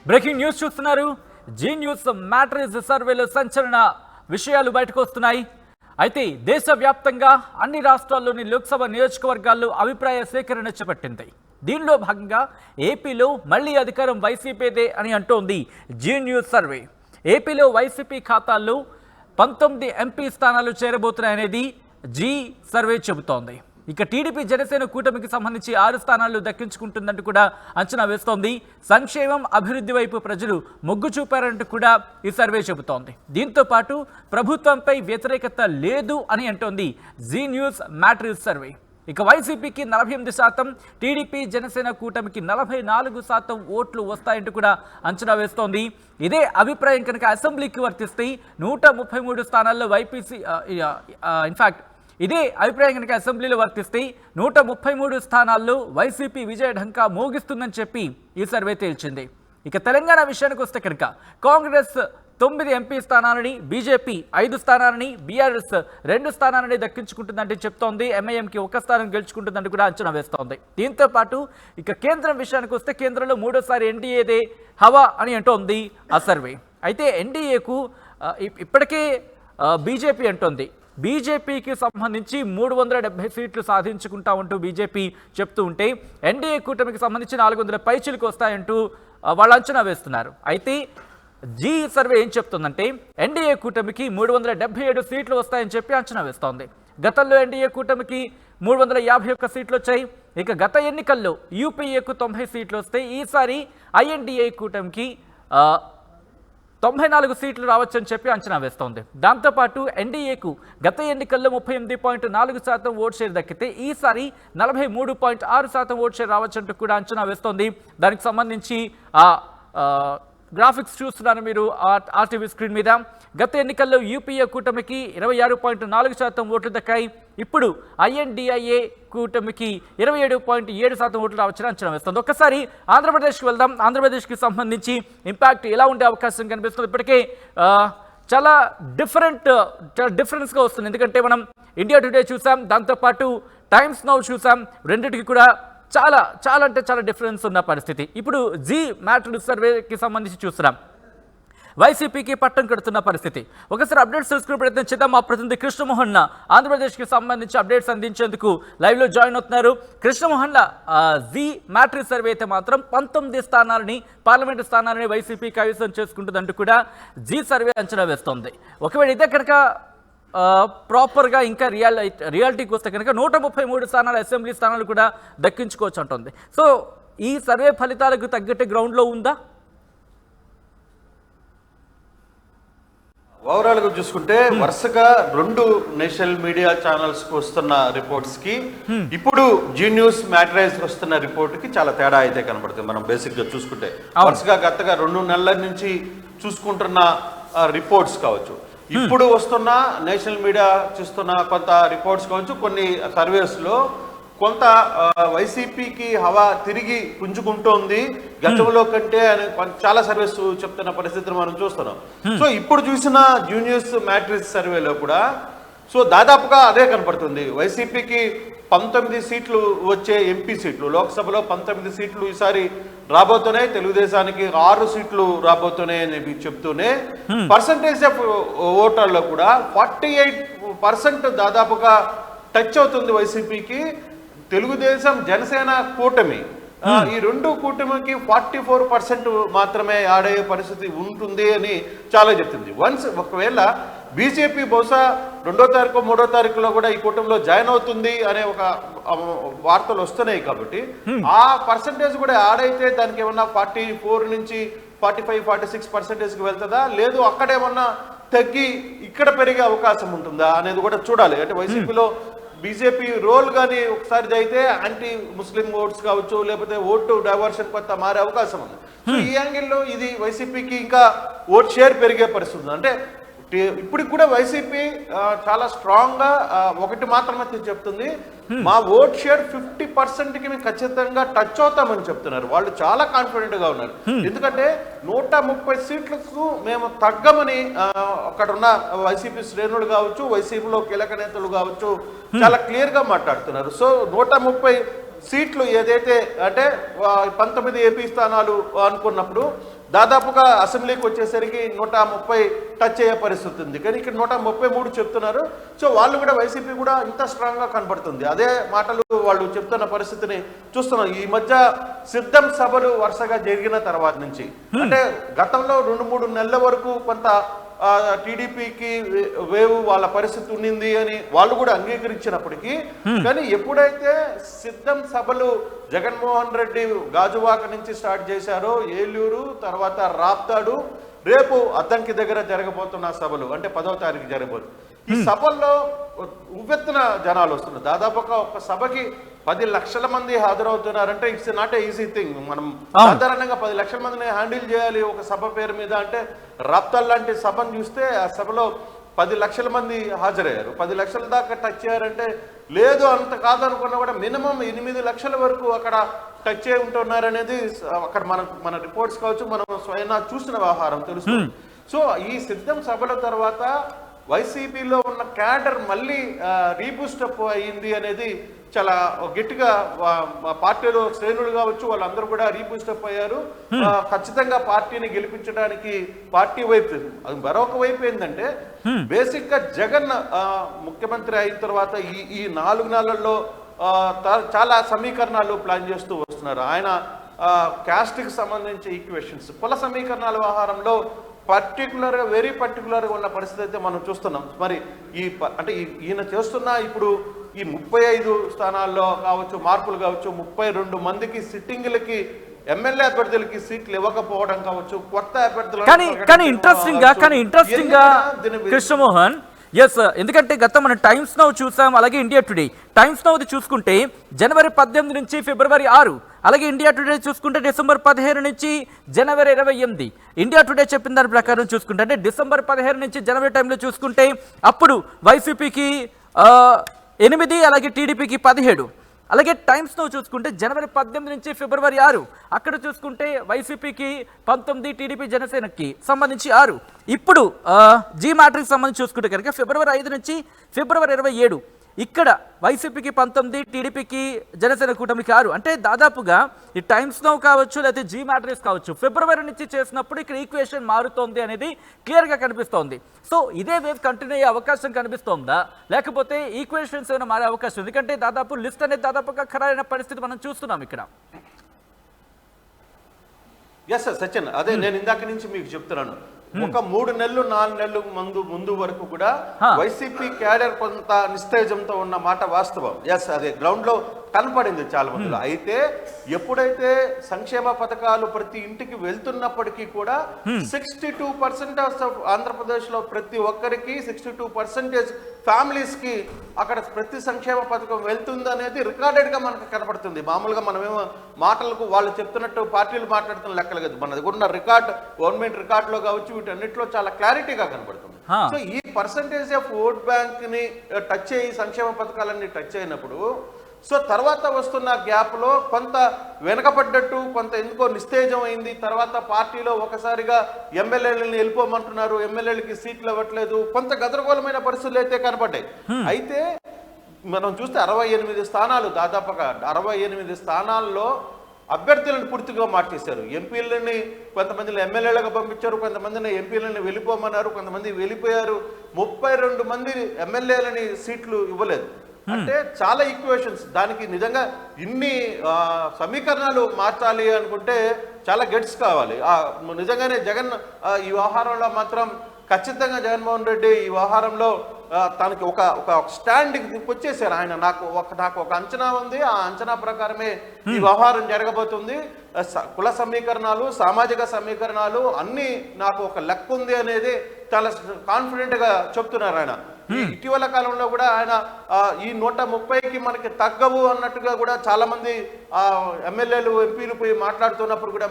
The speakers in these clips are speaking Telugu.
బ్రేకింగ్ న్యూస్ చూస్తున్నారు. జీ న్యూస్ మ్యాట్రిక్స్ సర్వేలో సంచలన విషయాలు బయటకు వస్తున్నాయి. అయితే దేశవ్యాప్తంగా అన్ని రాష్ట్రాల్లోని లోక్సభ నియోజకవర్గాల్లో అభిప్రాయ సేకరణ చేపట్టింది. దీనిలో భాగంగా ఏపీలో మళ్లీ అధికారం వైసీపీదే అని అంటోంది జీ న్యూస్ సర్వే. ఏపీలో వైసీపీ ఖాతాల్లో 19 ఎంపీ స్థానాలు చేరబోతున్నాయనేది జీ సర్వే చెబుతోంది. ఇక టీడీపీ జనసేన కూటమికి సంబంధించి 6 స్థానాలు దక్కించుకుంటుందంటూ కూడా అంచనా వేస్తోంది. సంక్షేమం అభివృద్ధి వైపు ప్రజలు మొగ్గు చూపారంటూ కూడా ఈ సర్వే చెబుతోంది. దీంతో పాటు ప్రభుత్వంపై వ్యతిరేకత లేదు అని అంటోంది జీ న్యూస్ మ్యాట్రిక్స్ సర్వే. ఇక వైసీపీకి 48%, టీడీపీ జనసేన కూటమికి 44% ఓట్లు వస్తాయంటూ కూడా అంచనా వేస్తోంది. ఇదే అభిప్రాయం కనుక అసెంబ్లీకి వర్తిస్తే 133 స్థానాల్లో ఇదే అభిప్రాయం కనుక అసెంబ్లీలో వర్తిస్తే 133 స్థానాల్లో వైసీపీ విజయ ఢంకా మోగిస్తుందని చెప్పి ఈ సర్వే తేల్చింది. ఇక తెలంగాణ విషయానికి వస్తే కనుక కాంగ్రెస్ 9 ఎంపీ స్థానాలని, బీజేపీ 5 స్థానాలని, బీఆర్ఎస్ 2 స్థానాలని దక్కించుకుంటుందంటే చెప్తోంది. ఎంఐఎంకి 1 స్థానం గెలుచుకుంటుందంటూ కూడా అంచనా వేస్తోంది. దీంతో పాటు ఇక కేంద్రం విషయానికి వస్తే కేంద్రంలో 3వ సారి ఎన్డీఏదే హవా అని అంటోంది ఆ సర్వే. అయితే ఎన్డీఏకు ఇప్పటికే బీజేపీ అంటోంది. బీజేపీకి సంబంధించి 370 సీట్లు సాధించుకుంటా ఉంటూ బీజేపీ చెప్తూ ఉంటే ఎన్డీఏ కూటమికి సంబంధించి 400 పైచిలకు వస్తాయంటూ వాళ్ళు అంచనా వేస్తున్నారు. అయితే జీ సర్వే ఏం చెప్తుందంటే ఎన్డీఏ కూటమికి 377 సీట్లు వస్తాయని చెప్పి అంచనా వేస్తోంది. గతంలో ఎన్డీఏ కూటమికి 351 సీట్లు వచ్చాయి. ఇక గత ఎన్నికల్లో యూపీఏకు 90 సీట్లు వస్తే ఈసారి ఐఎన్డీఏ కూటమికి 94 సీట్లు రావచ్చని చెప్పి అంచనా వేస్తోంది. దాంతోపాటు ఎన్డీఏకు గత ఎన్నికల్లో 38.4% ఓట్ షేర్ దక్కితే ఈసారి 43.6% ఓట్ షేర్ రావచ్చంటూ కూడా అంచనా వేస్తోంది. దానికి సంబంధించి గ్రాఫిక్స్ చూస్తున్నారు మీరు ఆర్టీవీ స్క్రీన్ మీద. గత ఎన్నికల్లో యూపీఏ కూటమికి 26.4% ఓట్లు దక్కాయి. ఇప్పుడు ఐఎన్డీఐఏ కూటమికి 27.7% ఓట్లు రావచ్చని అంచనా వేస్తుంది. ఒక్కసారి ఆంధ్రప్రదేశ్కి వెళ్దాం. ఆంధ్రప్రదేశ్కి సంబంధించి ఇంపాక్ట్ ఎలా ఉండే అవకాశం కనిపిస్తుంది? ఇప్పటికే చాలా డిఫరెన్స్గా వస్తుంది. ఎందుకంటే మనం ఇండియా టుడే చూసాం, దాంతోపాటు టైమ్స్ నౌ చూసాం. రెండింటికి కూడా చాలా డిఫరెన్స్ ఉన్న పరిస్థితి. ఇప్పుడు జీ మ్యాట్రిక్స్ సర్వేకి సంబంధించి చూస్తున్నాం. వైసీపీకి పట్టం కడుతున్న పరిస్థితి. ఒకసారి అప్డేట్స్ తెలుసుకునే ప్రయత్నం చేద్దాం. మా ప్రతినిధి కృష్ణమోహన్ ఆంధ్రప్రదేశ్కి సంబంధించి అప్డేట్స్ అందించేందుకు లైవ్లో జాయిన్ అవుతున్నారు. కృష్ణమోహన్, జీ మ్యాట్రిక్స్ సర్వే అయితే మాత్రం 19 స్థానాలని, పార్లమెంటు స్థానాలని వైసీపీ కైవసం చేసుకుంటుందంటూ కూడా జీ సర్వే అంచనా వేస్తోంది. ఒకవేళ ఇదే కనుక ప్రాపర్గా ఇంకా రియాలిటీకి వస్తే కనుక 133 స్థానాలు, అసెంబ్లీ స్థానాలు కూడా దక్కించుకోవచ్చు అంటుంది. సో ఈ సర్వే ఫలితాలకు తగ్గట్టు గ్రౌండ్లో ఉందా? ఓవరాల్ గా చూసుకుంటే వరుసగా 2 నేషనల్ మీడియా ఛానల్స్ కు వస్తున్న రిపోర్ట్స్ కి ఇప్పుడు జీ న్యూస్ మ్యాట్రిక్స్ వస్తున్న రిపోర్ట్ కి చాలా తేడా అయితే కనబడుతుంది. మనం బేసిక్ గా చూసుకుంటే వరుసగా గతగా 2 నెలల నుంచి చూసుకుంటున్న రిపోర్ట్స్ కావచ్చు, ఇప్పుడు వస్తున్న నేషనల్ మీడియా చూస్తున్న కొంత రిపోర్ట్స్ కావచ్చు, కొన్ని సర్వేస్ లో కొంత వైసీపీకి హవా తిరిగి పుంజుకుంటోంది గతంలో కంటే అని చాలా సర్వేస్ చెప్తున్న పరిస్థితిని మనం చూస్తున్నాం. సో ఇప్పుడు చూసిన జూనియర్స్ మ్యాట్రిక్స్ సర్వేలో కూడా సో దాదాపుగా అదే కనపడుతుంది. వైసీపీకి 19 సీట్లు వచ్చే ఎంపీ సీట్లు, లోక్సభలో 19 సీట్లు ఈసారి రాబోతున్నాయి. తెలుగుదేశానికి 6 సీట్లు రాబోతున్నాయి అని చెప్తూనే పర్సంటేజ్ ఆఫ్ ఓటర్లో కూడా 48% దాదాపుగా టచ్ అవుతుంది వైసీపీకి. తెలుగుదేశం జనసేన కూటమి, ఈ 2 కూటమికి 44% మాత్రమే ఆడే పరిస్థితి ఉంటుంది అని చాలా చెప్తుంది. ఒకవేళ బీజేపీ బహుశా 2వ తారీఖు 3వ తారీఖులో కూడా ఈ కూటమిలో జాయిన్ అవుతుంది అనే ఒక వార్తలు వస్తున్నాయి. కాబట్టి ఆ పర్సంటేజ్ కూడా ఆడైతే దానికి ఏమన్నా 44 నుంచి 45-46% వెళ్తుందా, లేదు అక్కడేమన్నా తగ్గి ఇక్కడ పెరిగే అవకాశం ఉంటుందా అనేది కూడా చూడాలి. అంటే వైసీపీలో బీజేపీ రోల్ కానీ ఒకసారి అయితే యాంటీ ముస్లిం ఓట్స్ కావచ్చు, లేకపోతే ఓటు డైవర్షన్ కొంత మారే అవకాశం ఉంది. సో ఈ యాంగిల్లో ఇది వైసీపీకి ఇంకా ఓట్ షేర్ పెరిగే పరిస్థితి ఉంది. అంటే ఇప్పటికి కూడా వైసీపీ చాలా స్ట్రాంగ్ గా ఒకటి మాత్రమే చెప్తుంది, మా ఓట్ షేర్ 50%కి మేము ఖచ్చితంగా టచ్ అవుతామని చెప్తున్నారు. వాళ్ళు చాలా కాన్ఫిడెంట్ గా ఉన్నారు. ఎందుకంటే 130 సీట్లకు మేము తగ్గమని అక్కడ ఉన్న వైసీపీ శ్రేణులు కావచ్చు, వైసీపీలో కీలక నేతలు కావచ్చు చాలా క్లియర్ గా మాట్లాడుతున్నారు. సో 130 సీట్లు ఏదైతే అంటే 19 ఏపీ స్థానాలు అనుకున్నప్పుడు దాదాపుగా అసెంబ్లీకి వచ్చేసరికి 130 టచ్ అయ్యే పరిస్థితి ఉంది. కానీ ఇక్కడ 133 చెప్తున్నారు. సో వాళ్ళు కూడా వైసీపీ కూడా ఇంత స్ట్రాంగ్గా కనబడుతుంది. అదే మాటలు వాళ్ళు చెప్తున్న పరిస్థితిని చూస్తున్నాం. ఈ మధ్య సిద్ధం సభలు వరుసగా జరిగిన తర్వాత నుంచి అంటే గతంలో 2-3 నెలల వరకు కొంత టీడీపీకి వేవ్ వాళ్ళ పరిస్థితి ఉండింది అని వాళ్ళు కూడా అంగీకరించినప్పటికీ కానీ ఎప్పుడైతే సిద్ధం సభలు జగన్మోహన్ రెడ్డి గాజువాక నుంచి స్టార్ట్ చేశారో ఏలూరు తర్వాత రాప్తాడు రేపు అద్దంకి దగ్గర జరగబోతున్న సభలు అంటే 10వ తారీఖు జరగబోతుంది. ఈ సభల్లో ఉవ్వెత్తున జనాలు వస్తున్నారు. దాదాపుగా ఒక సభకి 10 లక్షల మంది హాజరవుతున్నారంటే it's not a easy thing. మనం సాధారణంగా 10 లక్షల మందిని హ్యాండిల్ చేయాలి ఒక సభ పేరు మీద అంటే రాప్తాల్ లాంటి సభను చూస్తే ఆ సభలో 10 లక్షల మంది హాజరయ్యారు. 10 లక్షల దాకా టచ్ చేయారంటే లేదు అంత కాదనుకున్నా కూడా మినిమం 8 లక్షల వరకు అక్కడ టచ్ చేయి ఉంటున్నారనేది అక్కడ మన రిపోర్ట్స్ కావచ్చు మనం స్వయంగా చూసిన వ్యవహారం తెలుస్తుంది. సో ఈ సిద్ధం సభల తర్వాత వైసీపీలో ఉన్న క్యాడర్ మళ్ళీ రీబూస్టప్ అయ్యింది అనేది చాలా గట్టిగా పార్టీలో శ్రేణులు కావచ్చు వాళ్ళందరూ కూడా రీబూస్టప్ అయ్యారు. ఖచ్చితంగా పార్టీని గెలిపించడానికి పార్టీ వైపు అది మరొక వైపు ఏంటంటే బేసిక్ గా జగన్ ముఖ్యమంత్రి అయిన తర్వాత ఈ 4 నెలల్లో చాలా సమీకరణాలు ప్లాన్ చేస్తూ వస్తున్నారు. ఆయన క్యాస్ట్కి సంబంధించి ఈక్వేషన్స్ కుల సమీకరణాల వ్యవహారంలో పర్టికులర్గా వెరీ పర్టికులర్గా ఉన్న పరిస్థితి అయితే మనం చూస్తున్నాం. మరి అంటే ఈయన చేస్తున్న ఇప్పుడు ఈ 35 స్థానాల్లో కావచ్చు మార్పులు కావచ్చు 32 మందికి సిట్టింగ్లకి ఎమ్మెల్యే అభ్యర్థులకి సీట్లు ఇవ్వకపోవడం కావచ్చు కొత్త అభ్యర్థులు కానీ ఇంట్రెస్టింగ్ గా కృష్ణమోహన్ ఎందుకంటే గతం మనం టైమ్స్ నౌ చూసాం అలాగే ఇండియా టుడే టైమ్స్ నౌది చూసుకుంటే జనవరి 18 నుంచి ఫిబ్రవరి 6 అలాగే ఇండియా టుడే చూసుకుంటే డిసెంబర్ 15 నుంచి జనవరి 28 ఇండియా టుడే చెప్పిన దాని ప్రకారం చూసుకుంటే అంటే డిసెంబర్ 15 నుంచి జనవరి టైంలో చూసుకుంటే అప్పుడు వైసీపీకి 8 అలాగే టీడీపీకి 17 అలాగే టైమ్స్లో చూసుకుంటే జనవరి 18 నుంచి ఫిబ్రవరి 6 అక్కడ చూసుకుంటే వైసీపీకి 19 టీడీపీ జనసేనకి సంబంధించి 6 ఇప్పుడు జీ మ్యాట్రిక్స్ సంబంధించి చూసుకుంటే కనుక ఫిబ్రవరి 5 నుంచి ఫిబ్రవరి 27 ఇక్కడ వైసీపీకి 19 టీడీపీకి జనసేన కూటమికి 6 అంటే దాదాపుగా ఈ టైమ్స్ నౌ కావచ్చు లేకపోతే జీ మ్యాట్రిక్స్ కావచ్చు ఫిబ్రవరి నుంచి చేసినప్పుడు ఇక్కడ ఈక్వేషన్ మారుతోంది అనేది క్లియర్గా కనిపిస్తోంది. సో ఇదే వేవ్ కంటిన్యూ అయ్యే అవకాశం కనిపిస్తోందా లేకపోతే ఈక్వేషన్స్ ఏమైనా మారే అవకాశం? ఎందుకంటే దాదాపు లిస్ట్ అనేది దాదాపుగా ఖరారైన పరిస్థితి మనం చూస్తున్నాం ఇక్కడ. ఎస్ సచిన్ అదే నేను ఇందాక నుంచి మీకు చెప్తున్నాను. ఒక 3 నెలలు 4 నెలలు ముందు వరకు కూడా వైసీపీ క్యాడర్ కొంత నిస్తేజంతో ఉన్న మాట వాస్తవం. ఎస్ అదే గ్రౌండ్ లో కనపడింది చాలా మందిలో. అయితే ఎప్పుడైతే సంక్షేమ పథకాలు ప్రతి ఇంటికి వెళ్తున్నప్పటికీ కూడా 62% ఆంధ్రప్రదేశ్ లో ప్రతి ఒక్కరికి 62% ఫ్యామిలీస్ కి అక్కడ ప్రతి సంక్షేమ పథకం వెళ్తుంది అనేది రికార్డెడ్ గా మనకు కనపడుతుంది. మామూలుగా మనమేమో మాటలకు వాళ్ళు చెప్తున్నట్టు పార్టీలు మాట్లాడుతున్న లెక్కలు కదా, మన దగ్గర ఉన్న రికార్డ్ గవర్నమెంట్ రికార్డ్ లో కావచ్చు వీటన్నిటిలో చాలా క్లారిటీగా కనపడుతుంది. సో ఈ పర్సంటేజ్ ఆఫ్ ఓట్ బ్యాంక్ ని టచ్ అయ్యి సంక్షేమ పథకాలన్నీ టచ్ అయినప్పుడు సో తర్వాత వస్తున్న గ్యాప్లో కొంత వెనకపడ్డట్టు కొంత ఎందుకో నిస్తేజం అయింది. తర్వాత పార్టీలో ఒకసారిగా ఎమ్మెల్యేలను వెళ్ళిపోమంటున్నారు, ఎమ్మెల్యేలకి సీట్లు ఇవ్వట్లేదు, కొంత గదరగోళమైన పరిస్థితులు అయితే కనపడ్డాయి. అయితే మనం చూస్తే 68 స్థానాలు దాదాపుగా 68 స్థానాల్లో అభ్యర్థులను పూర్తిగా మార్చేశారు. ఎంపీలని కొంతమందిని ఎమ్మెల్యేలుగా పంపించారు, కొంతమందిని ఎంపీలని వెళ్ళిపోమన్నారు, కొంతమంది వెళ్ళిపోయారు. 32 మంది ఎమ్మెల్యేలని సీట్లు ఇవ్వలేదు. అంటే చాలా ఈక్వేషన్స్ దానికి నిజంగా ఇన్ని సమీకరణాలు మార్చాలి అనుకుంటే చాలా గెట్స్ కావాలి. నిజంగానే జగన్ ఈ వ్యవహారంలో మాత్రం ఖచ్చితంగా జగన్మోహన్ రెడ్డి ఈ వ్యవహారంలో తనకి ఒక స్టాండ్ వచ్చేసారు. ఆయన నాకు ఒక అంచనా ఉంది, ఆ అంచనా ప్రకారమే ఈ వ్యవహారం జరగబోతుంది. కుల సమీకరణాలు సామాజిక సమీకరణాలు అన్ని నాకు ఒక లెక్క ఉంది అనేది చాలా కాన్ఫిడెంట్ గా చెప్తున్నారు ఆయన. ఇటీవల కాలంలో కూడా ఆయన ఈ 130కి మనకి తగ్గవు అన్నట్టుగా కూడా చాలా మంది ఎమ్మెల్యేలు ఎంపీలు పోయి మాట్లాడుతున్నప్పుడు కూడా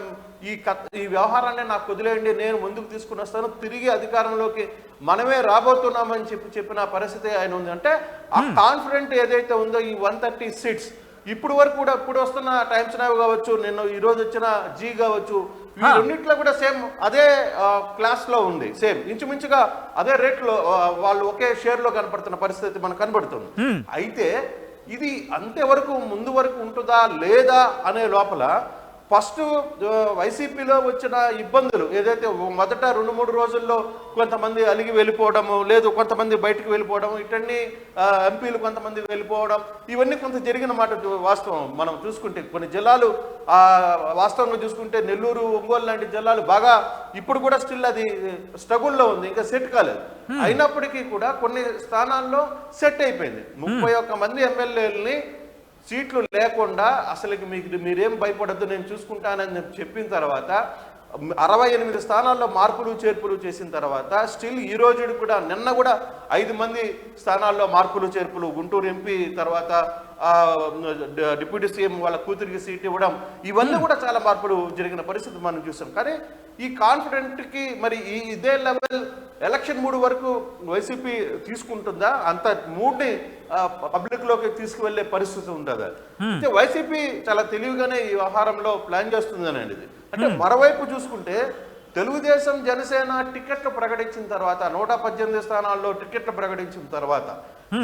ఈ వ్యవహారాన్ని నాకు వదిలేయండి, నేను ముందుకు తీసుకుని వస్తాను, తిరిగి అధికారంలోకి మనమే రాబోతున్నామని చెప్పిన పరిస్థితి ఆయన ఉంది. అంటే ఆ కాన్ఫిడెంట్ ఏదైతే ఉందో ఈ 130 సీట్స్ ఇప్పుడు వరకు కూడా ఇప్పుడు వస్తున్న టైమ్స్ నౌ కావచ్చు, నిన్న ఈ రోజు వచ్చిన జీ కావచ్చు, ఈ రెండింటిలో కూడా సేమ్ అదే క్లాస్ లో ఉంది. సేమ్ ఇంచుమించుగా అదే రేట్ లో వాళ్ళు ఒకే షేర్ లో కనపడుతున్న పరిస్థితి మనకు కనబడుతుంది. అయితే ఇది అంతవరకు ముందు వరకు ఉంటుందా లేదా అనే లోపల ఫస్ట్ వైసీపీలో వచ్చిన ఇబ్బందులు ఏదైతే మొదట 2-3 రోజుల్లో కొంతమంది అలిగి వెళ్ళిపోవడము, లేదు కొంతమంది బయటకు వెళ్ళిపోవడం, ఇటన్నీ ఎంపీలు కొంతమంది వెళ్ళిపోవడం, ఇవన్నీ కొంత జరిగిన మాట వాస్తవం. మనం చూసుకుంటే కొన్ని జిల్లాలు వాస్తవంగా చూసుకుంటే నెల్లూరు, ఒంగోలు లాంటి జిల్లాలు బాగా ఇప్పుడు కూడా స్టిల్ అది స్ట్రగుల్లో ఉంది, ఇంకా సెట్ కాలేదు. అయినప్పటికీ కూడా కొన్ని స్థానాల్లో సెట్ అయిపోయింది. 31 మంది ఎమ్మెల్యేలని సీట్లు లేకుండా అసలుకి మీరేం భయపడద్దు నేను చూసుకుంటానని చెప్పిన తర్వాత 68 స్థానాల్లో మార్పులు చేర్పులు చేసిన తర్వాత స్టిల్ ఈ రోజు కూడా నిన్న కూడా 5 మంది స్థానాల్లో మార్పులు చేర్పులు, గుంటూరు ఎంపీ తర్వాత డిప్యూటీ సీఎం వాళ్ళ కూతురికి సీట్ ఇవ్వడం, ఇవన్నీ కూడా చాలా మార్పులు జరిగిన పరిస్థితి మనం చూసాం. కానీ ఈ కాన్ఫిడెంట్కి మరి ఇదే లెవెల్ ఎలక్షన్ మూడ్ వరకు వైసీపీ తీసుకుంటుందా? అంత మూడ్ని పబ్లిక్లోకి తీసుకువెళ్లే పరిస్థితి ఉంటుందా? అయితే వైసీపీ చాలా తెలివిగానే ఈ వ్యవహారంలో ప్లాన్ చేస్తుందనండి ఇది. అంటే మరోవైపు చూసుకుంటే తెలుగుదేశం జనసేన టికెట్లు ప్రకటించిన తర్వాత 118 స్థానాల్లో టికెట్లు ప్రకటించిన తర్వాత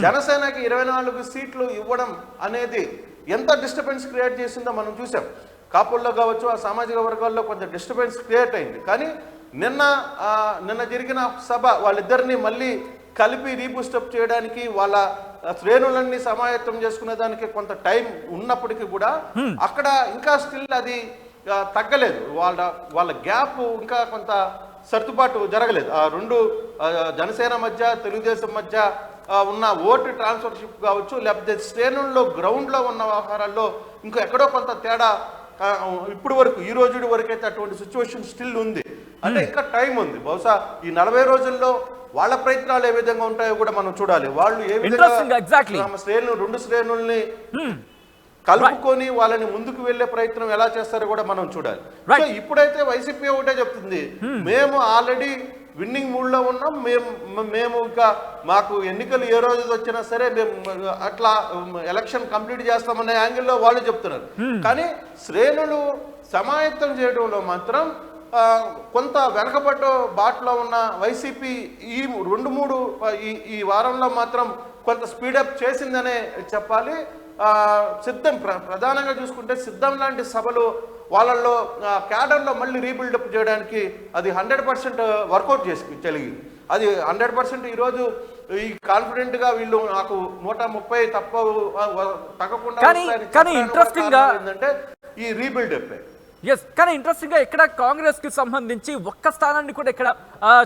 జనసేనకి 24 సీట్లు ఇవ్వడం అనేది ఎంత డిస్టర్బెన్స్ క్రియేట్ చేసిందో మనం చూసాం. కాపుల్లో కావచ్చు, ఆ సామాజిక వర్గాల్లో కొంత డిస్టర్బెన్స్ క్రియేట్ అయింది. కానీ నిన్న జరిగిన సభ వాళ్ళిద్దరిని మళ్ళీ కలిపి రీబూస్టప్ చేయడానికి, వాళ్ళ శ్రేణులన్నీ సమాయత్తం చేసుకునే దానికి కొంత టైం ఉన్నప్పటికీ కూడా అక్కడ ఇంకా స్టిల్ అది తగ్గలేదు. వాళ్ళ గ్యాప్ ఇంకా కొంత సర్దుబాటు జరగలేదు. ఆ రెండు జనసేన మధ్య తెలుగుదేశం మధ్య ఉన్న ఓటు ట్రాన్స్ఫర్షిప్ కావచ్చు, లేకపోతే శ్రేణుల్లో గ్రౌండ్లో ఉన్న వ్యవహారాల్లో ఇంకా ఎక్కడో కొంత తేడా ఇప్పుడు వరకు ఈ రోజు వరకైతే అటువంటి సిచ్యువేషన్ స్టిల్ ఉంది. అంటే ఇంకా టైం ఉంది. బహుశా ఈ 40 రోజుల్లో వాళ్ళ ప్రయత్నాలు ఏ విధంగా ఉంటాయో కూడా మనం చూడాలి. వాళ్ళు ఏ విధంగా శ్రేణులు 2 శ్రేణుల్ని కలుపుకొని వాళ్ళని ముందుకు వెళ్లే ప్రయత్నం ఎలా చేస్తారో కూడా మనం చూడాలి. సో ఇప్పుడైతే వైసీపీ ఒకటే చెప్తుంది, మేము ఆల్రెడీ విన్నింగ్ మూడ్ లో ఉన్నాం, మేము ఇంకా మాకు ఎన్నికలు ఏ రోజు వచ్చినా సరే మేము అట్లా ఎలక్షన్ కంప్లీట్ చేస్తామనే యాంగిల్లో వాళ్ళు చెప్తున్నారు. కానీ శ్రేణులు సమాయత్తం చేయడంలో మాత్రం కొంత వెనకబడ్డ బాటలో ఉన్న వైసీపీ ఈ 2-3 ఈ వారంలో మాత్రం కొంత స్పీడప్ చేసిందనే చెప్పాలి. సిద్ధం ప్రధానంగా చూసుకుంటే సిద్ధం లాంటి సభలు వాళ్ళల్లో క్యాడర్లో మళ్ళీ రీబిల్డప్ చేయడానికి అది 100% వర్కౌట్ జరిగింది. అది 100% ఈరోజు ఈ కాన్ఫిడెంట్గా వీళ్ళు నాకు 130 తగ్గకుండా ఏంటంటే ఈ రీబిల్డప్. ఎస్, కానీ ఇంట్రెస్టింగ్గా ఇక్కడ కాంగ్రెస్కి సంబంధించి ఒక్క స్థానాన్ని కూడా ఇక్కడ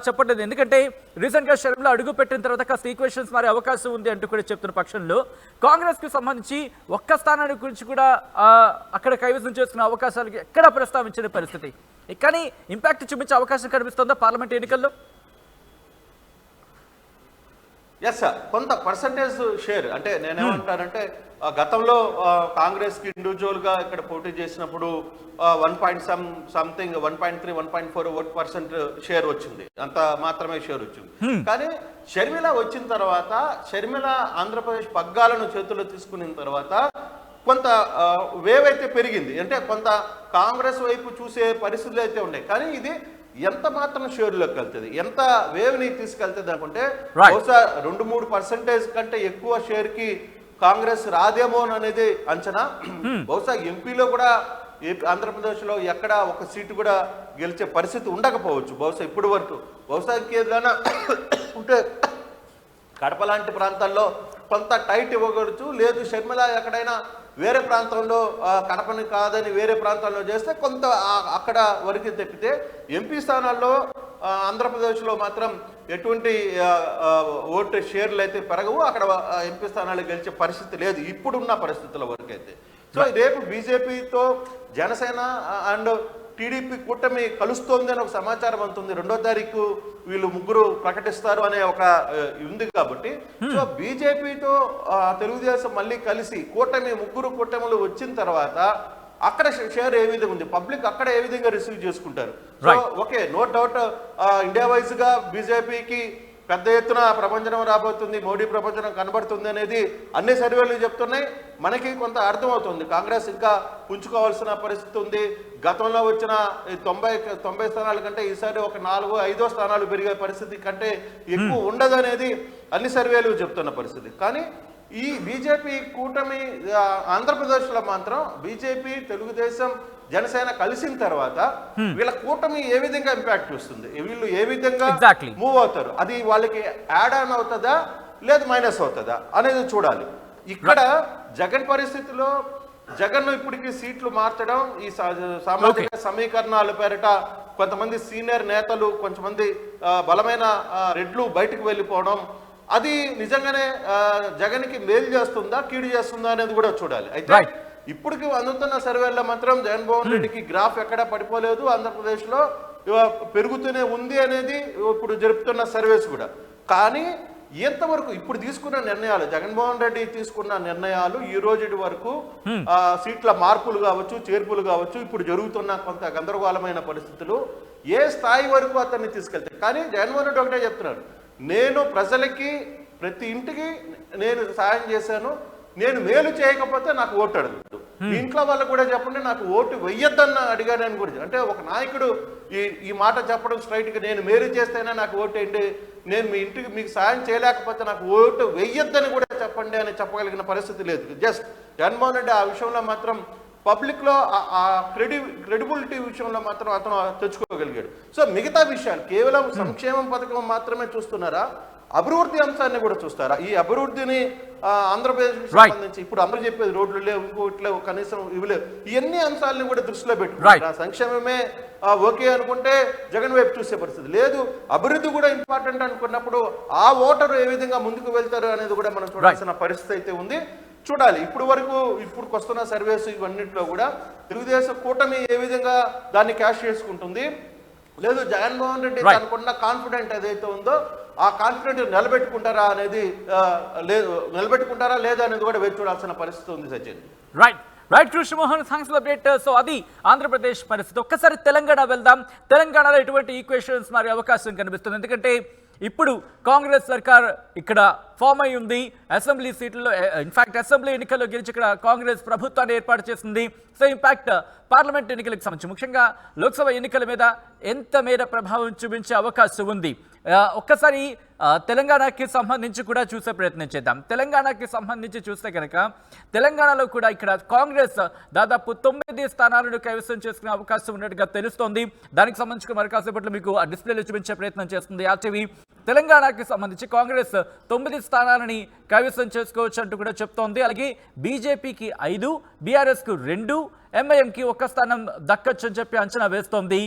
చెప్పట్లేదు. ఎందుకంటే రీసెంట్గా షర్మిల అడుగు పెట్టిన తర్వాత కాస్త ఈక్వేషన్స్ మారే అవకాశం ఉంది అంటూ కూడా చెప్తున్న పక్షంలో కాంగ్రెస్కి సంబంధించి ఒక్క స్థానాన్ని గురించి కూడా అక్కడ కైవసం చేసుకునే అవకాశాలకి ఎక్కడ ప్రస్తావించిన పరిస్థితి. కానీ ఇంపాక్ట్ చూపించే అవకాశం కనిపిస్తుందా పార్లమెంట్ ఎన్నికల్లో? ఎస్ సార్, కొంత పర్సంటేజ్ షేర్ అంటే నేనేమంటానంటే గతంలో కాంగ్రెస్కి ఇండివిజువల్గా ఇక్కడ పోటీ చేసినప్పుడు 1.3, 1.4% షేర్ వచ్చింది, అంత మాత్రమే షేర్ వచ్చింది. కానీ షర్మిల వచ్చిన తర్వాత షర్మిల ఆంధ్రప్రదేశ్ పగ్గాలను చేతుల్లో తీసుకున్న తర్వాత కొంత వేవ్ అయితే పెరిగింది. అంటే కొంత కాంగ్రెస్ వైపు చూసే పరిస్థితులు అయితే ఉన్నాయి. కానీ ఇది ఎంత మాత్రం షేర్లోకి వెళ్తుంది, ఎంత వేవ్ని తీసుకెళ్తుంది అనుకుంటే బహుశా 2-3% కంటే ఎక్కువ షేర్కి కాంగ్రెస్ రాదేమో అనేది అంచనా. బహుశా ఎంపీలో కూడా ఆంధ్రప్రదేశ్లో ఎక్కడ ఒక సీటు కూడా గెలిచే పరిస్థితి ఉండకపోవచ్చు బహుశా ఇప్పుడు వరకు. బహుశా ఇంకేదైనా ఉంటే కడప లాంటి ప్రాంతాల్లో కొంత టైట్ ఇవ్వగలచ్చు, లేదు షర్మిల ఎక్కడైనా వేరే ప్రాంతంలో కడపని కాదని వేరే ప్రాంతాల్లో చేస్తే కొంత అక్కడ వరకు తెప్పితే ఎంపీ స్థానాల్లో ఆంధ్రప్రదేశ్లో మాత్రం ఎటువంటి ఓటు షేర్లు అయితే పెరగవు, అక్కడ ఎంపీ స్థానాలు గెలిచే పరిస్థితి లేదు ఇప్పుడున్న పరిస్థితుల వరకు అయితే. సో రేపు బీజేపీతో జనసేన అండ్ టీడీపీ కూటమి కలుస్తోంది అని ఒక సమాచారం అందుతుంది. 2వ తారీఖు వీళ్ళు ముగ్గురు ప్రకటిస్తారు అనే ఒక ఉంది కాబట్టి సో బీజేపీతో తెలుగుదేశం మళ్ళీ కలిసి ముగ్గురు కూటములు వచ్చిన తర్వాత అక్కడ షేర్ ఏ విధంగా ఉంది, పబ్లిక్ అక్కడ ఏ విధంగా రిసీవ్ చేసుకుంటారు. So okay, no doubt India wise గా బీజేపీకి పెద్ద ఎత్తున ప్రపంచం రాబోతుంది, మోడీ ప్రపంచం కనబడుతుంది అనేది అన్ని సర్వేలు చెప్తున్నాయి. మనకి కొంత అర్థమవుతుంది కాంగ్రెస్ ఇంకా పుంజుకోవాల్సిన పరిస్థితి ఉంది. గతంలో వచ్చిన 90 స్థానాల కంటే ఈసారి ఒక 4-5 స్థానాలు పెరిగే పరిస్థితి కంటే ఎక్కువ ఉండదనేది అన్ని సర్వేలు చెప్తున్న పరిస్థితి. కానీ ఈ బీజేపీ కూటమి ఆంధ్రప్రదేశ్లో మాత్రం బీజేపీ, తెలుగుదేశం, జనసేన కలిసిన తర్వాత వీళ్ళ కూటమి ఏ విధంగా ఇంపాక్ట్ వస్తుంది, వీళ్ళు ఏ విధంగా మూవ్ అవుతారు, అది వాళ్ళకి యాడ్ ఆన్ అవుతుందా లేదు మైనస్ అవుతుందా అనేది చూడాలి. ఇక్కడ జగన్ పరిస్థితిలో జగన్ ఇప్పటికీ సీట్లు మార్చడం, ఈ సామాజిక సమీకరణాల పేరిట కొంతమంది సీనియర్ నేతలు, కొంతమంది బలమైన రెడ్లు బయటకు వెళ్ళిపోవడం, అది నిజంగానే జగన్కి మేలు చేస్తుందా కీడు చేస్తుందా అనేది కూడా చూడాలి. అయితే ఇప్పటికి అందుతున్న సర్వేల్లో మాత్రం జగన్మోహన్ రెడ్డికి గ్రాఫ్ ఎక్కడా పడిపోలేదు, ఆంధ్రప్రదేశ్లో పెరుగుతూనే ఉంది అనేది ఇప్పుడు జరుపుతున్న సర్వేస్ కూడా. కానీ ఎంతవరకు ఇప్పుడు తీసుకున్న నిర్ణయాలు, జగన్మోహన్ రెడ్డి తీసుకున్న నిర్ణయాలు ఈ రోజు వరకు సీట్ల మార్పులు కావచ్చు, చేర్పులు కావచ్చు, ఇప్పుడు జరుగుతున్న కొంత గందరగోళమైన పరిస్థితులు ఏ స్థాయి వరకు అతన్ని తీసుకెళ్తాయి. కానీ జగన్మోహన్ రెడ్డి ఒకటే చెప్తున్నాడు, నేను ప్రజలకి ప్రతి ఇంటికి నేను సాయం చేశాను, నేను మేలు చేయకపోతే నాకు ఓటు అడగదు, మీ ఇంట్లో వాళ్ళకు కూడా చెప్పండి నాకు ఓటు వెయ్యొద్దన్న అడిగానని కూడా. అంటే ఒక నాయకుడు ఈ మాట చెప్పడం స్ట్రైట్గా, నేను మేలు చేస్తేనే నాకు ఓటు వేయండి, నేను మీ ఇంటికి మీకు సాయం చేయలేకపోతే నాకు ఓటు వెయ్యొద్దని కూడా చెప్పండి అని చెప్పగలిగిన పరిస్థితి లేదు. జస్ట్ జగన్మోహన్ రెడ్డి ఆ విషయంలో మాత్రం పబ్లిక్లో ఆ క్రెడిబిలిటీ విషయంలో మాత్రం అతను తెచ్చుకోగలిగాడు. సో మిగతా విషయాలు కేవలం సంక్షేమం పథకం మాత్రమే చూస్తున్నారా, అభివృద్ధి అంశాన్ని కూడా చూస్తారా? ఈ అభివృద్ధిని ఆంధ్రప్రదేశ్కి సంబంధించి ఇప్పుడు అందరూ చెప్పేది రోడ్లు లేవు, ఇంకోటి లేవు, కనీసం ఇవి లేవు, ఇవన్నీ అంశాలను కూడా దృష్టిలో పెట్టుకుంటారు. సంక్షేమమే ఓకే అనుకుంటే జగన్ వైపు చూసే పరిస్థితి లేదు, అభివృద్ధి కూడా ఇంపార్టెంట్ అనుకున్నప్పుడు ఆ ఓటరు ఏ విధంగా ముందుకు వెళ్తారు అనేది కూడా మనం చూడాల్సిన పరిస్థితి అయితే ఉంది. చూడాలి. ఇప్పుడు వస్తున్న సర్వేస్ ఇవన్నింటిలో కూడా తెలుగుదేశం కూటమి ఏ విధంగా దాన్ని క్యాష్ చేసుకుంటుంది, లేదు జగన్మోహన్ రెడ్డి తనకున్న కాన్ఫిడెంట్ ఏదైతే ఉందో ఆ కాన్ఫిడెంట్ నిలబెట్టుకుంటారా లేదా అనేది కూడా వేచి చూడాల్సిన పరిస్థితి ఉంది. Sachin right Krishnamohan, thanks for update. So అది ఆంధ్రప్రదేశ్ పరిస్థితి. ఒక్కసారి తెలంగాణ వెళ్దాం. తెలంగాణలో ఎటువంటి ఈక్వేషన్స్ మారే అవకాశం కనిపిస్తుంది, ఎందుకంటే ఇప్పుడు కాంగ్రెస్ సర్కార్ ఇక్కడ ఫామ్ అయి ఉంది. అసెంబ్లీ సీట్లలో, ఇన్ఫాక్ట్ అసెంబ్లీ ఎన్నికల్లో గెలిచి ఇక్కడ కాంగ్రెస్ ప్రభుత్వాన్ని ఏర్పాటు చేసింది. సో ఇంపాక్ట్ పార్లమెంట్ ఎన్నికలకు సంబంధించి ముఖ్యంగా లోక్సభ ఎన్నికల మీద ఎంత మేర ప్రభావం చూపించే అవకాశం ఉంది. ఒక్కసారి తెలంగాణకి సంబంధించి కూడా చూసే ప్రయత్నం చేద్దాం. తెలంగాణకి సంబంధించి చూస్తే కనుక తెలంగాణలో కూడా ఇక్కడ కాంగ్రెస్ దాదాపు 9 స్థానాలను కైవసం చేసుకునే అవకాశం ఉన్నట్టుగా తెలుస్తోంది. దానికి సంబంధించి మరి కాసేపట్లో మీకు ఆ డిస్ప్లేలో చూపించే ప్రయత్నం చేస్తుంది ఆర్టీవీ. తెలంగాణకి సంబంధించి కాంగ్రెస్ 9 స్థానాలని కైవసం చేసుకోవచ్చు అంటూ కూడా చెప్తోంది. అలాగే బీజేపీకి 5, బీఆర్ఎస్కు 2, ఎంఐఎంకి 1 స్థానం దక్కచ్చు అని చెప్పి అంచనా వేస్తోంది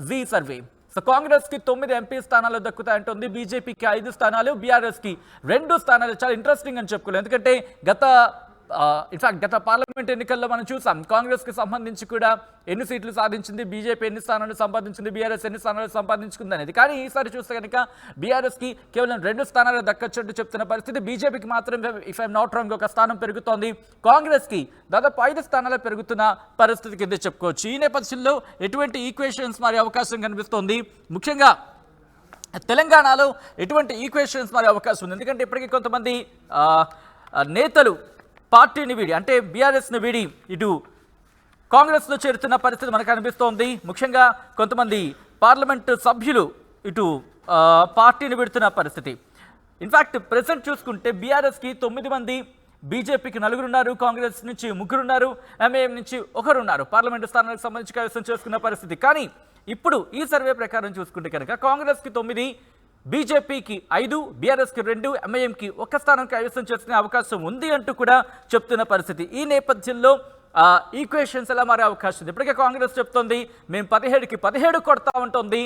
జీ సర్వే. సో కాంగ్రెస్కి 9 ఎంపీ స్థానాలు దక్కుతాయంటుంది, బీజేపీకి 5 స్థానాలు, బీఆర్ఎస్కి 2 స్థానాలు. చాలా ఇంట్రెస్టింగ్ అని చెప్పుకోలేదు, ఎందుకంటే గత పార్లమెంట్ ఎన్నికల్లో మనం చూసాం కాంగ్రెస్కి సంబంధించి కూడా ఎన్ని సీట్లు సాధించింది, బీజేపీ ఎన్ని స్థానాలు సంపాదించింది, బీఆర్ఎస్ ఎన్ని స్థానాలు సంపాదించుకుంది అనేది. కానీ ఈసారి చూస్తే కనుక బీఆర్ఎస్కి కేవలం 2 స్థానాలు దక్కచ్చట్టు చెప్తున్న పరిస్థితి, బీజేపీకి మాత్రం ఇఫ్ ఐఎమ్ నాట్ రాంగ్ 1 స్థానం పెరుగుతోంది, కాంగ్రెస్కి దాదాపు 5 స్థానాలు పెరుగుతున్న పరిస్థితి కింద చెప్పుకోవచ్చు. ఈ నేపథ్యంలో ఎటువంటి ఈక్వేషన్స్ మారే అవకాశం కనిపిస్తోంది, ముఖ్యంగా తెలంగాణలో ఎటువంటి ఈక్వేషన్స్ మారే అవకాశం ఉంది, ఎందుకంటే ఇప్పటికీ కొంతమంది నేతలు పార్టీని వీడి, అంటే బీఆర్ఎస్ని వీడి ఇటు కాంగ్రెస్లో చేరుతున్న పరిస్థితి మనకు కనిపిస్తోంది. ముఖ్యంగా కొంతమంది పార్లమెంటు సభ్యులు ఇటు పార్టీని విడుతున్న పరిస్థితి. ఇన్ఫ్యాక్ట్ ప్రెసెంట్ చూసుకుంటే బీఆర్ఎస్కి 9 మంది, బీజేపీకి 4 ఉన్నారు, కాంగ్రెస్ నుంచి 3 ఉన్నారు, ఎంఐఎం నుంచి 1 ఉన్నారు పార్లమెంటు స్థానానికి సంబంధించి కైవసం చేసుకున్న పరిస్థితి. కానీ ఇప్పుడు ఈ సర్వే ప్రకారం చూసుకుంటే కనుక కాంగ్రెస్కి 9, బీజేపీకి 5, బీఆర్ఎస్కి 2, ఎంఐఎంకి 1 స్థానం కైవసం చేసుకునే అవకాశం ఉంది అంటూ కూడా చెప్తున్న పరిస్థితి. ఈ నేపథ్యంలో ఈక్వేషన్స్ ఎలా మారే అవకాశం ఉంది. ఇప్పటికే కాంగ్రెస్ చెప్తోంది మేము 17కి 17 కొడతా ఉంటుంది.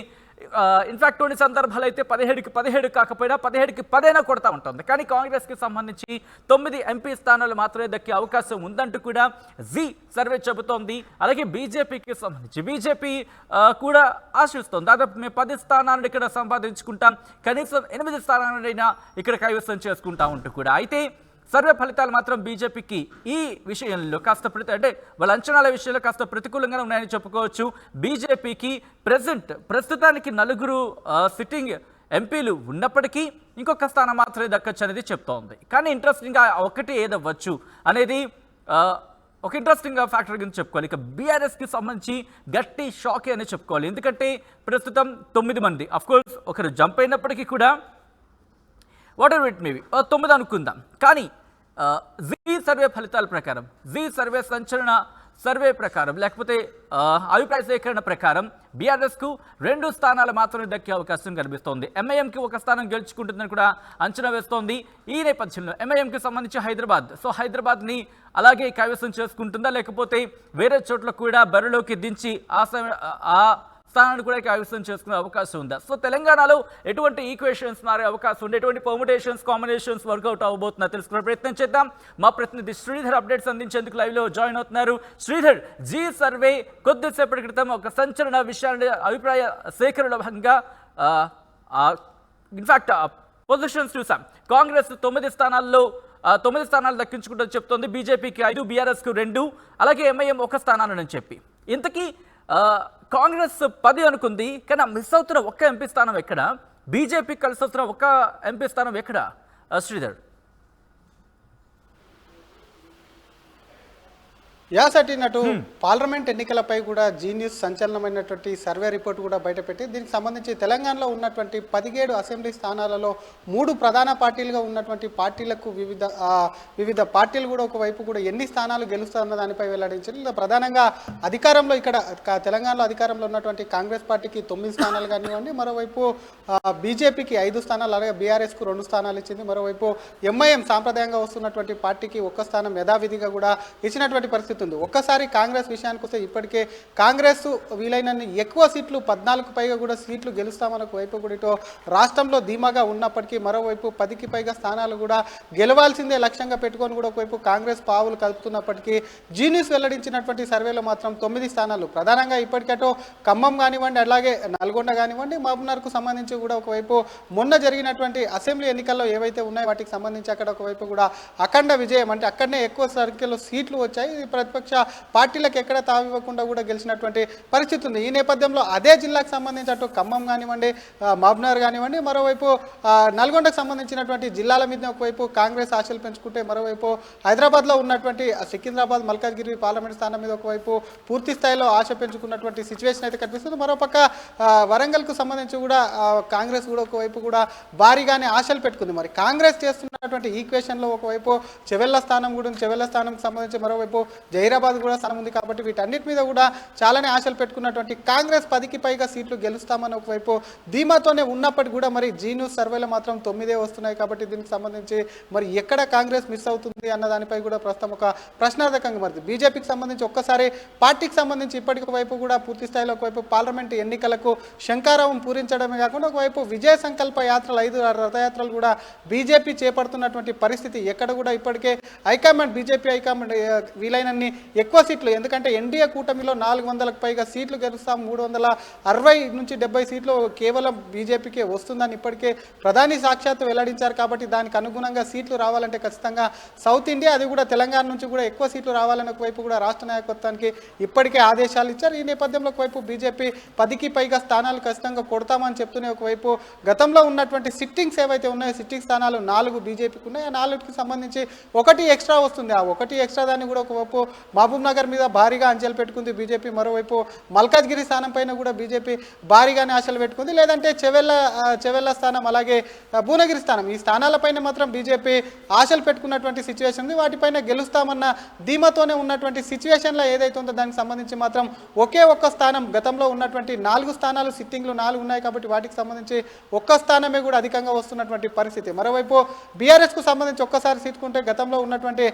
ఇన్ఫాక్ట్ కొన్ని సందర్భాలు అయితే 17కి 17 కాకపోయినా 17కి 10 కొడతా ఉంటుంది. కానీ కాంగ్రెస్కి సంబంధించి 9 ఎంపీ స్థానాలు మాత్రమే దక్కే అవకాశం ఉందంటూ కూడా జీ సర్వే చెబుతోంది. అలాగే బీజేపీకి సంబంధించి బీజేపీ కూడా ఆశిస్తోంది దాదాపు మేము 10 స్థానాలను ఇక్కడ సంపాదించుకుంటాం, కనీసం 8 స్థానాలైనా ఇక్కడ కైవసం చేసుకుంటా ఉంటూ కూడా. అయితే సర్వే ఫలితాలు మాత్రం బీజేపీకి ఈ విషయంలో కాస్త అంటే వాళ్ళ అంచనాల విషయంలో కాస్త ప్రతికూలంగానే ఉన్నాయని చెప్పుకోవచ్చు. బీజేపీకి ప్రస్తుతానికి 4 సిట్టింగ్ ఎంపీలు ఉన్నప్పటికీ ఇంకొక స్థానం మాత్రమే దక్కచ్చు అనేది చెప్తోంది. కానీ ఇంట్రెస్టింగ్గా ఒకటి ఏదవ్వచ్చు అనేది ఒక ఇంట్రెస్టింగ్ ఫ్యాక్టర్ కింద చెప్పుకోవాలి. ఇక బీఆర్ఎస్కి సంబంధించి గట్టి షాకే అని చెప్పుకోవాలి, ఎందుకంటే ప్రస్తుతం 9 మంది, అఫ్కోర్స్ ఒకరు జంప్ అయినప్పటికీ కూడా వాట్ ఎవర్ ఇట్ మేబీ 9 అనుకుందాం. కానీ జీ సర్వే ఫలితాల ప్రకారం, జీ సర్వే సంచలన సర్వే ప్రకారం, లేకపోతే అభిప్రాయ సేకరణ ప్రకారం బీఆర్ఎస్కు 2 స్థానాలు మాత్రమే దక్కే అవకాశం కనిపిస్తోంది. ఎంఐఎంకి 1 స్థానం గెలుచుకుంటుందని కూడా అంచనా వేస్తోంది. ఈ నేపథ్యంలో ఎంఐఎంకి సంబంధించి హైదరాబాద్ని అలాగే కైవసం చేసుకుంటుందా, లేకపోతే వేరే చోట్ల కూడా బరిలోకి దించి ఆ స్థానాన్ని కూడా కైవసం చేసుకునే అవకాశం ఉందా? సో తెలంగాణలో ఎటువంటి ఈక్వేషన్స్ మారే అవకాశం ఉంది, ఎటువంటి పర్ముటేషన్స్ కాంబినేషన్స్ వర్కౌట్ అవ్వబోతుందా తెలుసుకునే ప్రయత్నం చేద్దాం. మా ప్రతినిధి శ్రీధర్ అప్డేట్స్ అందించేందుకు లైవ్లో జాయిన్ అవుతున్నారు. శ్రీధర్, జీ సర్వే కొద్దిసేపటి క్రితం ఒక సంచలన విషయాన్ని అభిప్రాయ సేకరణలో భాగంగా ఇన్ఫాక్ట్ పొజిషన్స్ చూసాం. కాంగ్రెస్ 9 స్థానాలు దక్కించుకుంటుందని చెప్తోంది. బీజేపీకి 5, బీఆర్ఎస్కు 2, అలాగే ఎంఐఎం 1 స్థానాలని చెప్పి. ఇంతకీ కాంగ్రెస్ 10 అనుకుంది, కానీ మిస్ అవుతున్న 1 ఎంపీ స్థానం ఎక్కడ? బీజేపీ కలిసి వస్తున్న 1 ఎంపీ స్థానం ఎక్కడ శ్రీధర్? యాసటినట్టు పార్లమెంట్ ఎన్నికలపై కూడా జీనియస్ సంచలనమైనటువంటి సర్వే రిపోర్ట్ కూడా బయటపెట్టి దీనికి సంబంధించి తెలంగాణలో ఉన్నటువంటి 17 అసెంబ్లీ స్థానాలలో 3 ప్రధాన పార్టీలుగా ఉన్నటువంటి పార్టీలకు వివిధ పార్టీలు కూడా ఒకవైపు కూడా ఎన్ని స్థానాలు గెలుస్తారన్న దానిపై వెల్లడించారు. ప్రధానంగా అధికారంలో తెలంగాణలో అధికారంలో ఉన్నటువంటి కాంగ్రెస్ పార్టీకి 9 స్థానాలు కానివ్వండి, మరోవైపు బీజేపీకి 5 స్థానాలు, అలాగే బీఆర్ఎస్కు 2 స్థానాలు ఇచ్చింది. మరోవైపు ఎంఐఎం సాంప్రదాయంగా వస్తున్నటువంటి పార్టీకి 1 స్థానం యథావిధిగా కూడా ఇచ్చినటువంటి పరిస్థితి. ఒక్కసారి కాంగ్రెస్ విషయానికి వస్తే ఇప్పటికే కాంగ్రెస్ వీలైనన్ని ఎక్కువ సీట్లు 14కు పైగా కూడా సీట్లు గెలుస్తామని ఒకవైపు కూడా ఇటు రాష్ట్రంలో ధీమాగా ఉన్నప్పటికీ మరోవైపు 10కి పైగా స్థానాలు కూడా గెలవాల్సిందే లక్ష్యంగా పెట్టుకొని కూడా ఒకవైపు కాంగ్రెస్ పావులు కలుపుతున్నప్పటికీ జీనియస్ వెల్లడించినటువంటి సర్వేలో మాత్రం 9 స్థానాలు ప్రధానంగా ఇప్పటికటో ఖమ్మం కానివ్వండి, అలాగే నల్గొండ కానివ్వండి, మహబూబ్నగర్కు సంబంధించి కూడా ఒకవైపు మొన్న జరిగినటువంటి అసెంబ్లీ ఎన్నికల్లో ఏవైతే ఉన్నాయో వాటికి సంబంధించి అక్కడ ఒకవైపు కూడా అఖండ విజయం, అంటే అక్కడనే ఎక్కువ సంఖ్యలో సీట్లు వచ్చాయి. ప్రతిపక్ష పార్టీలకు ఎక్కడ తావివ్వకుండా కూడా గెలిచినటువంటి పరిస్థితి ఉంది. ఈ నేపథ్యంలో అదే జిల్లాకు సంబంధించి అటు ఖమ్మం కానివ్వండి, మహబూబ్నగర్ కానివ్వండి, మరోవైపు నల్గొండకు సంబంధించినటువంటి జిల్లాల మీద ఒకవైపు కాంగ్రెస్ ఆశలు పెంచుకుంటే, మరోవైపు హైదరాబాద్లో ఉన్నటువంటి సికింద్రాబాద్ మల్కాజ్గిరి పార్లమెంట్ స్థానం మీద ఒకవైపు పూర్తి స్థాయిలో ఆశ పెంచుకున్నటువంటి సిచ్యువేషన్ అయితే కనిపిస్తుంది. మరోపక్క వరంగల్కు సంబంధించి కూడా కాంగ్రెస్ కూడా ఒకవైపు కూడా భారీగానే ఆశలు పెట్టుకుంది. మరి కాంగ్రెస్ చేస్తున్నటువంటి ఈక్వేషన్లో ఒకవైపు చెవెళ్ల స్థానంకి సంబంధించి మరోవైపు జహీరాబాద్ కూడా స్థానం ఉంది. కాబట్టి వీటన్నిటి మీద కూడా చాలానే ఆశలు పెట్టుకున్నటువంటి కాంగ్రెస్ 10కి పైగా సీట్లు గెలుస్తామని ఒకవైపు ధీమాతోనే ఉన్నప్పటికీ కూడా మరి జీన్యూస్ సర్వేలో మాత్రం 9 వస్తున్నాయి. కాబట్టి దీనికి సంబంధించి మరి ఎక్కడ కాంగ్రెస్ మిస్ అవుతుంది అన్న దానిపై కూడా ప్రస్తుతం ఒక ప్రశ్నార్థకంగా మారింది. బీజేపీకి సంబంధించి ఒక్కసారి పార్టీకి సంబంధించి ఇప్పటికి ఒకవైపు కూడా పూర్తి స్థాయిలో ఒకవైపు పార్లమెంటు ఎన్నికలకు శంకారావం పూరించడమే కాకుండా ఒకవైపు విజయ సంకల్ప యాత్రలు 5 రథయాత్రలు కూడా బీజేపీ చేపడుతున్నటువంటి పరిస్థితి. ఎక్కడ కూడా ఇప్పటికే బీజేపీ హైకమాండ్ వీలైనన్ని ఎక్కువ సీట్లు, ఎందుకంటే ఎన్డీఏ కూటమిలో 400కు పైగా సీట్లు గెలుస్తాం, 360 నుంచి 70 సీట్లు కేవలం బీజేపీకే వస్తుందని ఇప్పటికే ప్రధాని సాక్షాత్తు వెల్లడించారు. కాబట్టి దానికి అనుగుణంగా సీట్లు రావాలంటే ఖచ్చితంగా సౌత్ ఇండియా, అది కూడా తెలంగాణ నుంచి కూడా ఎక్కువ సీట్లు రావాలని ఒకవైపు కూడా రాష్ట్ర నాయకత్వానికి ఇప్పటికే ఆదేశాలు ఇచ్చారు. ఈ నేపథ్యంలో ఒకవైపు బీజేపీ 10కి పైగా స్థానాలు ఖచ్చితంగా కొడతామని చెప్తూనే ఒకవైపు గతంలో ఉన్నటువంటి సిట్టింగ్స్ ఏవైతే ఉన్నాయో సిట్టింగ్ స్థానాలు 4 బీజేపీకి ఉన్నాయి. ఆ 4కి సంబంధించి 1 ఎక్స్ట్రా వస్తుంది. ఆ 1 ఎక్స్ట్రా దాన్ని కూడా ఒకవైపు మహబూబ్ నగర్ మీద భారీగా అంచెలు పెట్టుకుంది బీజేపీ. మరోవైపు మల్కాజ్గిరి స్థానం పైన కూడా బీజేపీ భారీగానే ఆశలు పెట్టుకుంది. లేదంటే చెవెళ్ళ స్థానం, అలాగే భువనగిరి స్థానం, ఈ స్థానాలపైన మాత్రం బీజేపీ ఆశలు పెట్టుకున్నటువంటి సిచ్యువేషన్ ఉంది. వాటిపైన గెలుస్తామన్న ధీమాతోనే ఉన్నటువంటి సిచ్యువేషన్లో ఏదైతే ఉందో దానికి సంబంధించి మాత్రం ఒకే 1 స్థానం, గతంలో ఉన్నటువంటి 4 స్థానాలు సిట్టింగ్లు 4 ఉన్నాయి కాబట్టి వాటికి సంబంధించి 1 స్థానమే కూడా అధికంగా వస్తున్నటువంటి పరిస్థితి. మరోవైపు బీఆర్ఎస్కు సంబంధించి ఒక్కసారి సీటుకుంటే గతంలో ఉన్నటువంటి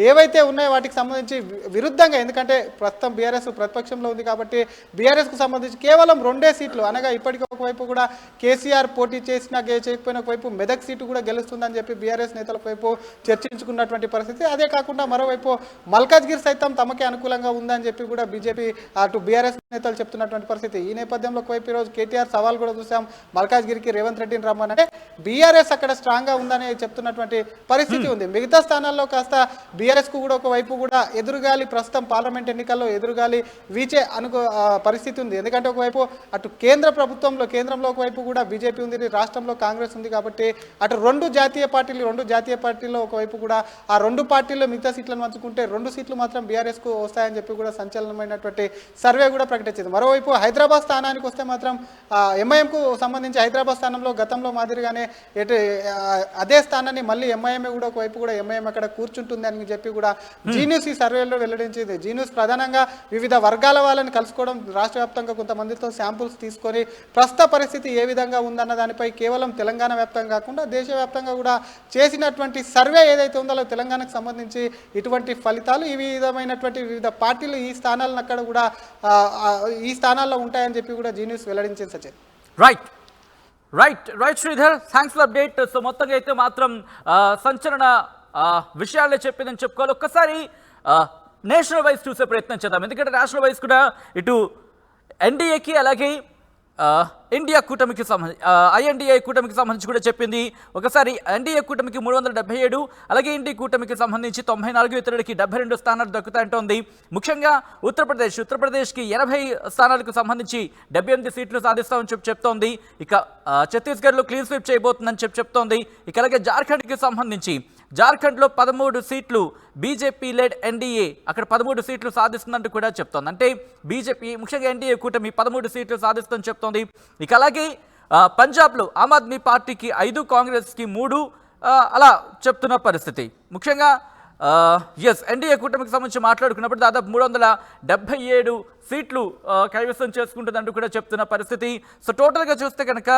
ఏవైతే ఉన్నాయో వాటికి సంబంధించి విరుద్ధంగా, ఎందుకంటే ప్రస్తుతం బీఆర్ఎస్ ప్రతిపక్షంలో ఉంది కాబట్టి బీఆర్ఎస్కు సంబంధించి కేవలం 2 సీట్లు, అనగా ఇప్పటికీ ఒకవైపు కూడా కేసీఆర్ పోటీ చేసినా చేయకపోయినా ఒకవైపు మెదక్ సీటు కూడా గెలుస్తుందని చెప్పి బీఆర్ఎస్ నేతల వైపు చర్చించుకున్నటువంటి పరిస్థితి. అదే కాకుండా మరోవైపు మల్కాజ్గిరి సైతం తమకే అనుకూలంగా ఉందని చెప్పి కూడా బీజేపీ అటు బీఆర్ఎస్ నేతలు చెప్తున్నటువంటి పరిస్థితి. ఈ నేపథ్యంలో ఒకవైపు ఈరోజు కేటీఆర్ సవాల్ కూడా చూసాం, మల్కాజ్గిరికి రేవంత్ రెడ్డిని రమ్మనంటే బీఆర్ఎస్ అక్కడ స్ట్రాంగ్గా ఉందని చెప్తున్నటువంటి పరిస్థితి ఉంది. మిగతా స్థానాల్లో కాస్త బీఆర్ఎస్కు కూడా ఒకవైపు కూడా ఎదురుగా ఎదురుగాలి ప్రస్తుతం పార్లమెంట్ ఎన్నికల్లో ఎదురుగాలి వీచే పరిస్థితి ఉంది. ఎందుకంటే ఒకవైపు అటు కేంద్రంలో ఒకవైపు కూడా బీజేపీ ఉంది, రాష్ట్రంలో కాంగ్రెస్ ఉంది. కాబట్టి అటు రెండు జాతీయ పార్టీల్లో ఒకవైపు కూడా ఆ రెండు పార్టీల్లో మిగతా సీట్లను పంచుకుంటే 2 సీట్లు మాత్రం బీఆర్ఎస్కు వస్తాయని చెప్పి కూడా సంచలనమైనటువంటి సర్వే కూడా ప్రకటించింది. మరోవైపు హైదరాబాద్ స్థానానికి వస్తే మాత్రం ఎంఐఎంకు సంబంధించి హైదరాబాద్ స్థానంలో గతంలో మాదిరిగానే అదే స్థానాన్ని మళ్ళీ ఎంఐఎంఏ కూడా ఒకవైపు కూడా ఎంఐఎం అక్కడ కూర్చుంటుంది అని చెప్పి కూడా జీన్యూస్ ఈ సర్వేలో వెల్లడించింది. జీన్యూస్ ప్రధానంగా వివిధ వర్గాల వాళ్ళని కలుసుకోవడం, రాష్ట్ర వ్యాప్తంగా కొంతమందితో శాంపుల్స్ తీసుకొని ప్రస్తుత పరిస్థితి ఏ విధంగా ఉందన్న దానిపై కేవలం తెలంగాణ వ్యాప్తంగా కాకుండా దేశవ్యాప్తంగా కూడా చేసినటువంటి సర్వే ఏదైతే ఉందో తెలంగాణకు సంబంధించి ఇటువంటి ఫలితాలు ఈ విధమైనటువంటి వివిధ పార్టీలు ఈ స్థానాలను అక్కడ కూడా ఈ స్థానాల్లో ఉంటాయని చెప్పి కూడా జీన్యూస్ వెల్లడించింది. Sachin right Sridhar, thanks for update. So మొత్తంగా అయితే మాత్రం సంచలన విషయాలే చెప్పిందని చెప్పుకోవాలి. ఒక్కసారి నేషనల్ వైజ్ చూసే ప్రయత్నం చేద్దాం. ఎందుకంటే నేషనల్ వైజ్ కూడా ఇటు ఎన్డీఏకి అలాగే ఇండియా కూటమికి సంబంధించి ఐఎన్డీఏ కూటమికి సంబంధించి కూడా చెప్పింది. ఒకసారి ఎన్డీఏ కూటమికి 377, అలాగే ఇండి కూటమికి సంబంధించి 94, ఇతరులకి 72 స్థానాలు దక్కుతాయంటోంది. ముఖ్యంగా ఉత్తరప్రదేశ్కి 80 స్థానాలకు సంబంధించి 78 సీట్లు సాధిస్తామని చెప్తోంది. ఇక ఛత్తీస్గఢ్లో క్లీన్ స్వీప్ చేయబోతుందని చెప్తోంది. ఇక అలాగే జార్ఖండ్కి సంబంధించి జార్ఖండ్లో 13 సీట్లు బీజేపీ లెడ్ ఎన్డీఏ అక్కడ 13 సీట్లు సాధిస్తుందంటూ కూడా చెప్తోంది. అంటే బీజేపీ ముఖ్యంగా ఎన్డీఏ కూటమి 13 సీట్లు సాధిస్తుందని చెప్తోంది. ఇక అలాగే పంజాబ్లో ఆమ్ ఆద్మీ పార్టీకి 5, కాంగ్రెస్కి 3 అలా చెప్తున్న పరిస్థితి. ముఖ్యంగా ఎన్డీఏ కూటమికి సంబంధించి మాట్లాడుకున్నప్పుడు దాదాపు 377 సీట్లు కైవసం చేసుకుంటుందంటూ కూడా చెప్తున్న పరిస్థితి. సో టోటల్గా చూస్తే కనుక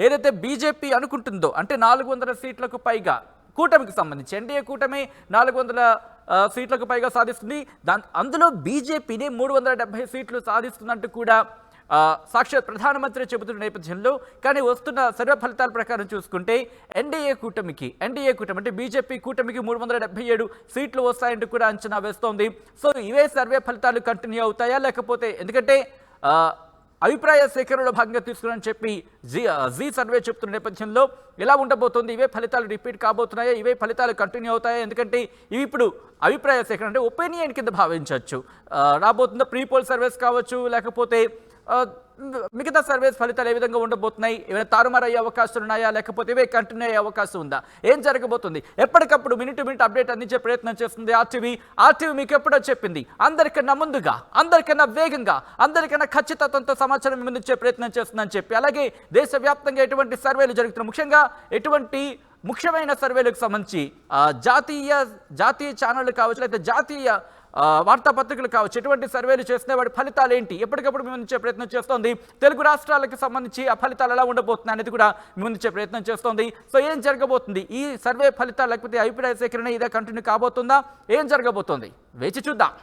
ఏదైతే బీజేపీ అనుకుంటుందో అంటే 400 సీట్లకు పైగా కూటమికి సంబంధించి ఎన్డీఏ కూటమి 400 సీట్లకు పైగా సాధిస్తుంది. అందులో బీజేపీని 370 సీట్లు సాధిస్తుందంటూ కూడా సాక్షాత్ ప్రధానమంత్రి చెబుతున్న నేపథ్యంలో కానీ వస్తున్న సర్వే ఫలితాల ప్రకారం చూసుకుంటే ఎన్డీఏ కూటమి అంటే బీజేపీ కూటమికి 377 సీట్లు వస్తాయంటూ కూడా అంచనా వేస్తోంది. సో ఇవే సర్వే ఫలితాలు కంటిన్యూ అవుతాయా లేకపోతే, ఎందుకంటే అభిప్రాయ సేకరణలో భాగంగా తీసుకుని చెప్పి జీ సర్వే చెప్తున్న నేపథ్యంలో ఎలా ఉండబోతోంది, ఇవే ఫలితాలు రిపీట్ కాబోతున్నాయా, ఇవే ఫలితాలు కంటిన్యూ అవుతాయా? ఎందుకంటే ఇవి ఇప్పుడు అభిప్రాయ సేకరణ అంటే ఒపీనియన్ కింద భావించవచ్చు. రాబోతున్న ప్రీ పోల్ సర్వేస్ కావచ్చు, లేకపోతే మిగతా సర్వేస్ ఫలితాలు ఏ విధంగా ఉండబోతున్నాయి, ఏమైనా తారుమారు అయ్యే అవకాశాలు ఉన్నాయా, లేకపోతే ఇవే కంటిన్యూ అయ్యే అవకాశం ఉందా, ఏం జరగబోతుంది? ఎప్పటికప్పుడు మినిట్ టు మినిట్ అప్డేట్ అందించే ప్రయత్నం చేస్తుంది ఆర్టీవీ మీకు ఎప్పుడో చెప్పింది. అందరికన్నా ముందుగా, అందరికన్నా వేగంగా, అందరికన్నా ఖచ్చితత్వంతో సమాచారం అందించే ప్రయత్నం చేస్తుందని చెప్పి, అలాగే దేశవ్యాప్తంగా ఎటువంటి సర్వేలు జరుగుతున్నాయి, ముఖ్యంగా ఎటువంటి ముఖ్యమైన సర్వేలకు సంబంధించి జాతీయ ఛానళ్ళు కావచ్చు, లేకపోతే జాతీయ వార్తాపత్రికలు కావచ్చు, ఎటువంటి సర్వేలు చేస్తే వాటి ఫలితాలు ఏంటి ఎప్పటికప్పుడు మేము ముందుంచే ప్రయత్నం చేస్తోంది. తెలుగు రాష్ట్రాలకు సంబంధించి ఆ ఫలితాలు ఎలా ఉండబోతున్నాయి అనేది కూడా ముందుంచే ప్రయత్నం చేస్తోంది. సో ఏం జరగబోతుంది, ఈ సర్వే ఫలితాలు లేకపోతే అభిప్రాయ సేకరణ ఇదే కంటిన్యూ కాబోతుందా, ఏం జరగబోతోంది, వేచి చూద్దాం.